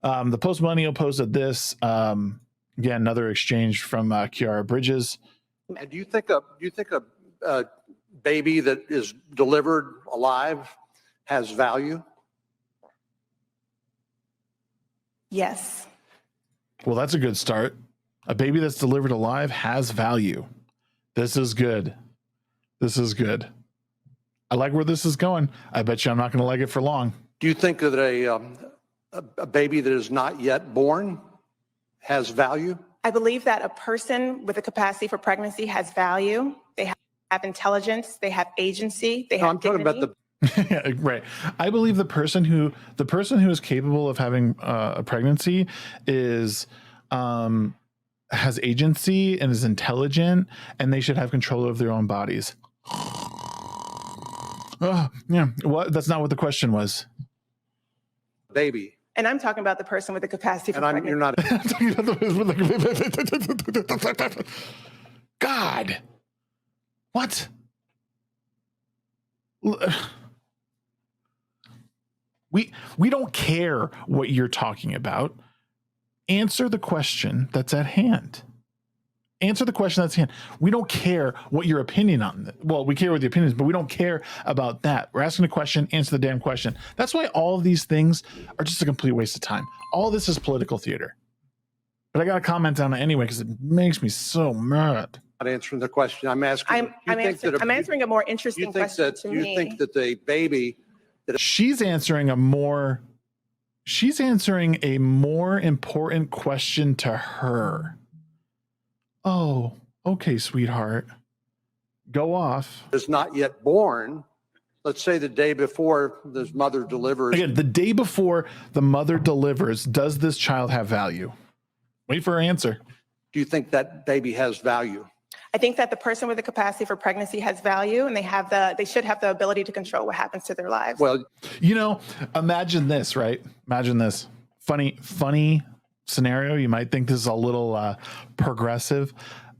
The Post Millennial posted this. Again, another exchange from Khiara Bridges. And do you think a baby that is delivered alive has value? Yes. Well, that's a good start. A baby that's delivered alive has value. This is good. This is good. I like where this is going. I bet you I'm not going to like it for long. Do you think that a baby that is not yet born has value? I believe that a person with a capacity for pregnancy has value. They have intelligence. They have agency. They have I'm talking about yeah, right. I believe the person who is capable of having a pregnancy is has agency and is intelligent, and they should have control of their own bodies. Oh, yeah. What? That's not what the question was. Baby. And I'm talking about the person with the capacity for pregnancy. You're not. God. What? We don't care what you're talking about. Answer the question that's at hand. Answer the question that's at hand. We don't care what your opinion on it. Well, we care what the opinion is, but we don't care about that. We're asking a question, answer the damn question. That's why all of these things are just a complete waste of time. All this is political theater. But I got to comment on it anyway because it makes me so mad. Not answering the question. I'm asking. I'm answering a more interesting question to me. You think that the baby that she's answering a more important question to her. Oh, okay, sweetheart. Go off. is not yet born, let's say the day before the mother delivers. Again, the day before the mother delivers, does this child have value? Wait for her answer. Do you think that baby has value? I think that the person with the capacity for pregnancy has value, and they should have the ability to control what happens to their lives. Well, imagine this, right? Imagine this funny scenario. You might think this is a little progressive.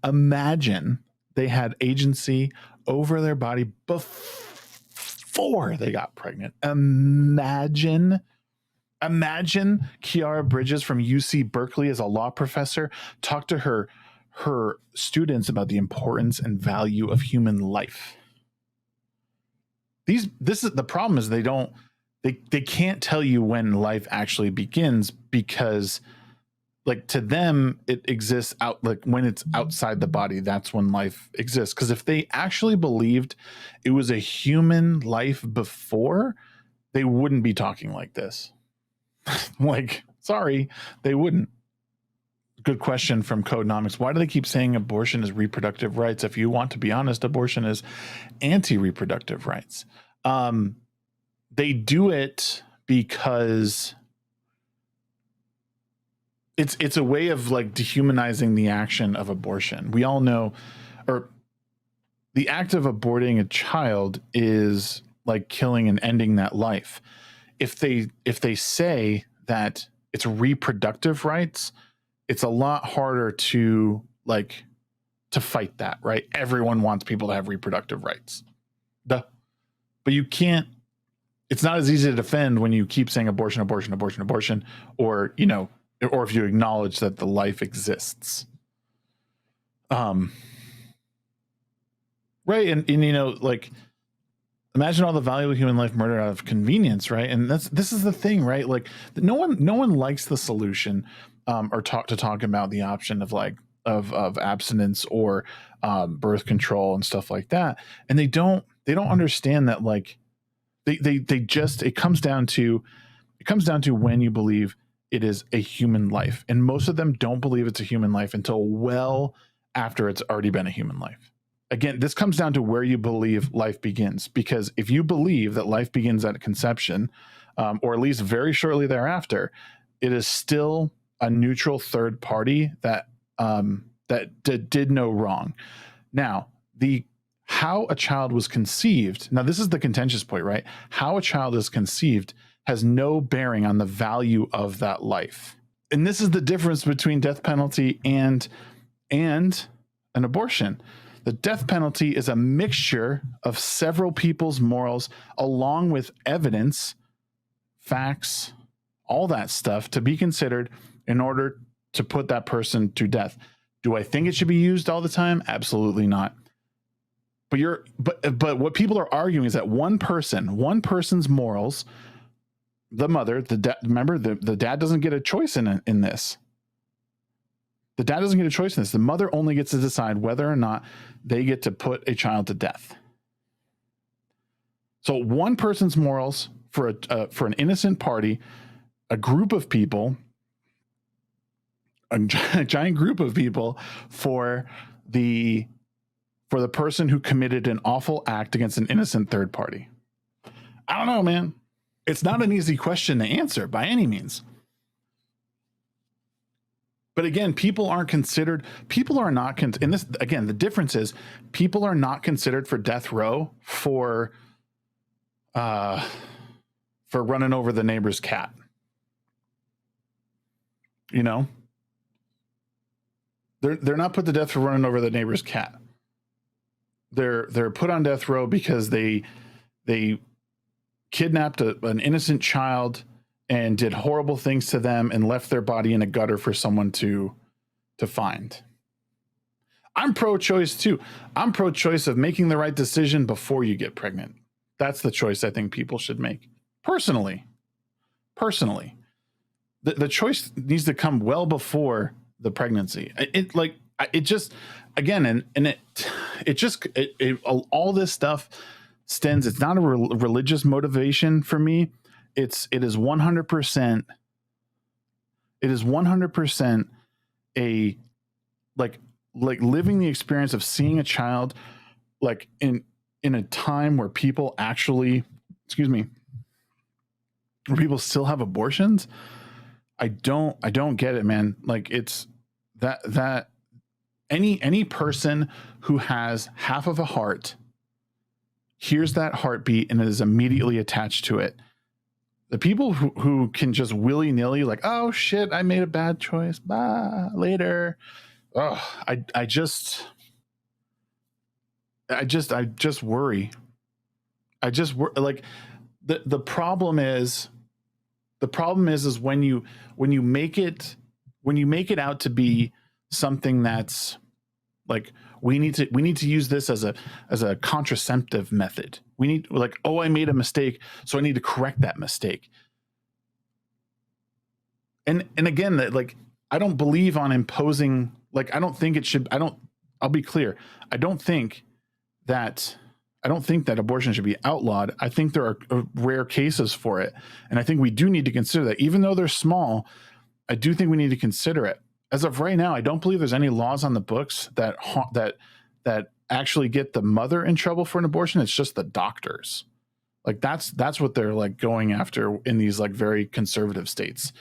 Imagine they had agency over their body before they got pregnant. Imagine Khiara Bridges from UC Berkeley as a law professor talk to her students about the importance and value of human life. The problem is they can't tell you when life actually begins because like to them it exists out like when it's outside the body, that's when life exists. Because if they actually believed it was a human life before, they wouldn't be talking like this. Like, sorry, they wouldn't. Good question from Codenomics. Why do they keep saying abortion is reproductive rights? If you want to be honest, abortion is anti-reproductive rights. They do it because it's a way of like dehumanizing the action of abortion. We all know, or the act of aborting a child is like killing and ending that life. If they say that it's reproductive rights, it's a lot harder to fight that, right? Everyone wants people to have reproductive rights. But you can't, it's not as easy to defend when you keep saying abortion, abortion, abortion, abortion, or, or if you acknowledge that the life exists. Right. And imagine all the value of human life murdered out of convenience, right? And this is the thing, right? Like no one likes the solution or talk about the option of of abstinence or birth control and stuff like that. And they don't understand that it comes down to when you believe it is a human life. And most of them don't believe it's a human life until well after it's already been a human life. Again, this comes down to where you believe life begins, because if you believe that life begins at conception, or at least very shortly thereafter, it is still a neutral third party that did no wrong. Now, how a child was conceived. Now, this is the contentious point, right? How a child is conceived has no bearing on the value of that life. And this is the difference between death penalty and an abortion. The death penalty is a mixture of several people's morals along with evidence, facts, all that stuff to be considered in order to put that person to death. Do I think it should be used all the time? Absolutely not. But what people are arguing is that one person's morals, the mother, remember the dad doesn't get a choice in this. The dad doesn't get a choice in this. The mother only gets to decide whether or not they get to put a child to death. So one person's morals for an innocent party, a group of people, a giant group of people for the person who committed an awful act against an innocent third party. I don't know, man. It's not an easy question to answer by any means. But again, people are not considered, and this, again, the difference is people are not considered for death row for running over the neighbor's cat. You know, they're not put to death for running over the neighbor's cat. They're put on death row because they kidnapped an innocent child and did horrible things to them and left their body in a gutter for someone to find. I'm pro-choice too. I'm pro-choice of making the right decision before you get pregnant. That's the choice I think people should make. Personally, the choice needs to come well before the pregnancy. All this stuff stems. It's not a religious motivation for me. It is 100%. It is 100% a like living the experience of seeing a child like in a time where people actually, where people still have abortions. I don't get it, man. Like it's that any person who has half of a heart hears that heartbeat and is immediately attached to it. The people who can just willy-nilly like, oh shit, I made a bad choice. Bye, later. Oh, I just worry. Like the problem is when you make it out to be something that's like we need to use this as a contraceptive method. We need I made a mistake, so I need to correct that mistake. And again, that I don't believe on imposing. I don't think it should. I'll be clear. I don't think that abortion should be outlawed. I think there are rare cases for it, and I think we do need to consider that, even though they're small. I do think we need to consider it. As of right now, I don't believe there's any laws on the books that actually get the mother in trouble for an abortion. It's just the doctors. That's what they're going after in these very conservative states.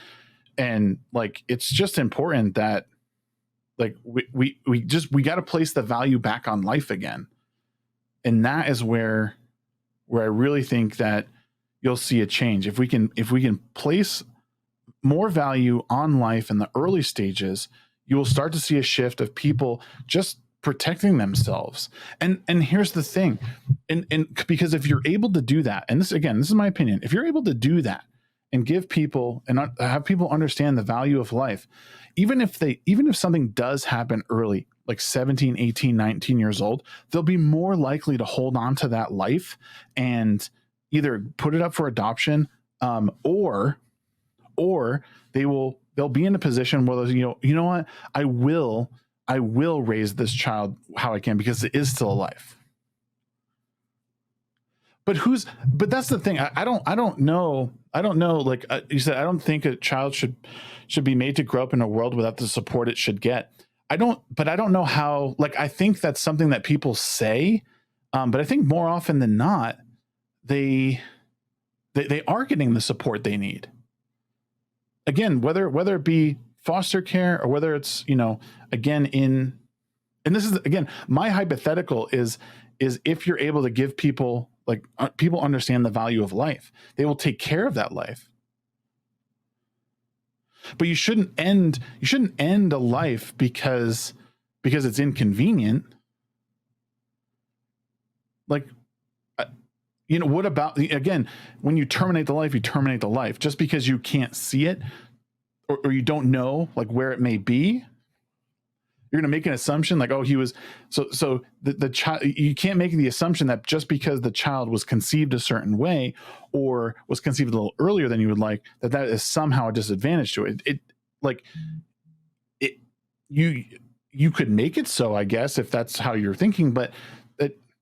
And it's just important that we got to place the value back on life again. And that is where I really think that you'll see a change. If we can place more value on life in the early stages, you will start to see a shift of people just protecting themselves. And here's the thing. And because if you're able to do that, and this is my opinion, if you're able to do that and give people and have people understand the value of life, even if something does happen early, like 17, 18, 19 years old, they'll be more likely to hold on to that life and either put it up for adoption, or they'll be in a position where you know what, I will raise this child how I can because it is still alive. But that's the thing. I don't know. Like you said, I don't think a child should be made to grow up in a world without the support it should get. But I don't know how. I think that's something that people say, but I think more often than not, they are getting the support they need. Again, whether it be foster care or whether it's again and this is again my hypothetical is if you're able to give people people understand the value of life, they will take care of that life. But you shouldn't end a life because it's inconvenient. You know, what about, again, when you terminate the life, you terminate the life. Just because you can't see it, or you don't know like where it may be, you're going to make an assumption like, oh, he was, so the child, you can't make the assumption that just because the child was conceived a certain way or was conceived a little earlier than you would like, that is somehow a disadvantage to it. You could make it so, I guess, if that's how you're thinking, but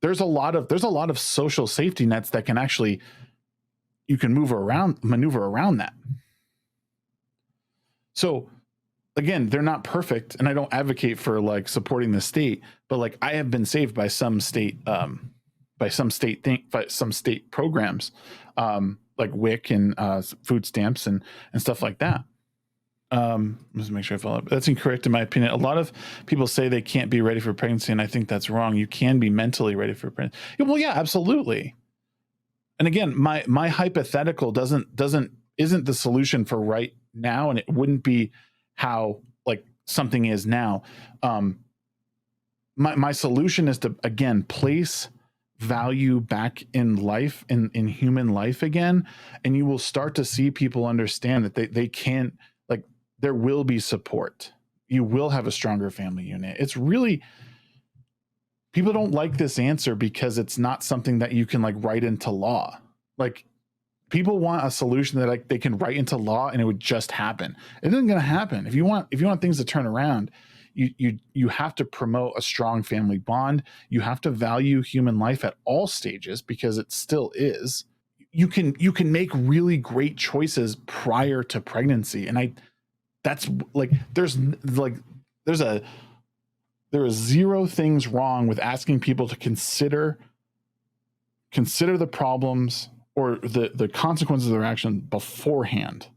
there's a lot of social safety nets that can actually, you can maneuver around that. So again, they're not perfect, and I don't advocate for like supporting the state, but like I have been saved by some state programs, like WIC and food stamps and stuff like that. Let's make sure I follow up. That's incorrect in my opinion. A lot of people say they can't be ready for pregnancy, and I think that's wrong. You can be mentally ready for pregnancy. Well, yeah, absolutely. And again, my hypothetical isn't the solution for right now, and it wouldn't be how like something is now. My solution is to, again, place value back in life, in human life again, and you will start to see people understand that they can't, like, there will be support. You will have a stronger family unit. It's really, people don't like this answer because it's not something that you can like write into law. Like, people want a solution that like they can write into law and it would just happen. It isn't going to happen. If you want things to turn around, you have to promote a strong family bond. You have to value human life at all stages, because it still is. You can make really great choices prior to pregnancy, and that's like there are zero things wrong with asking people to consider the problems or the consequences of their action beforehand.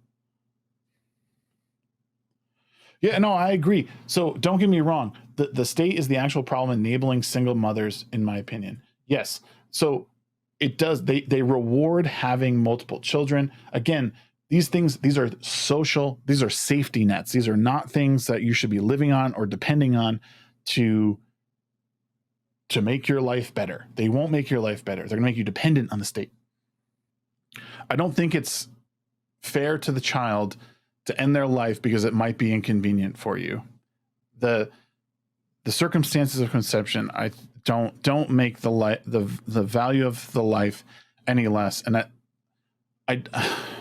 Yeah, no, I agree. So don't get me wrong. The state is the actual problem enabling single mothers, in my opinion. Yes. So it does, they reward having multiple children. Again, these are social, these are safety nets. These are not things that you should be living on or depending on to make your life better. They won't make your life better. They're gonna make you dependent on the state. I don't think it's fair to the child to end their life because it might be inconvenient for you. The circumstances of conception, I don't make the value of the life any less. And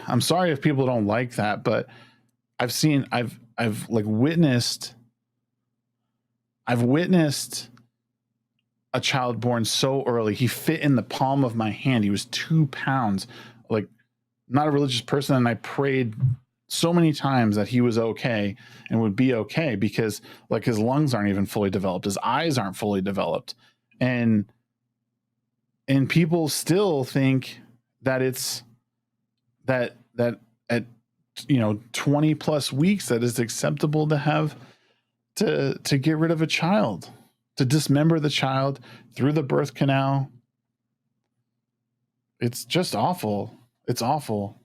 I'm sorry if people don't like that, but I've witnessed a child born so early. He fit in the palm of my hand. He was 2 pounds. Like, not a religious person, and I prayed so many times that he was okay and would be okay, because like his lungs aren't even fully developed, his eyes aren't fully developed, and people still think that it's that at 20 plus weeks that is acceptable to have to get rid of a child, to dismember the child through the birth canal. It's just awful. It's awful.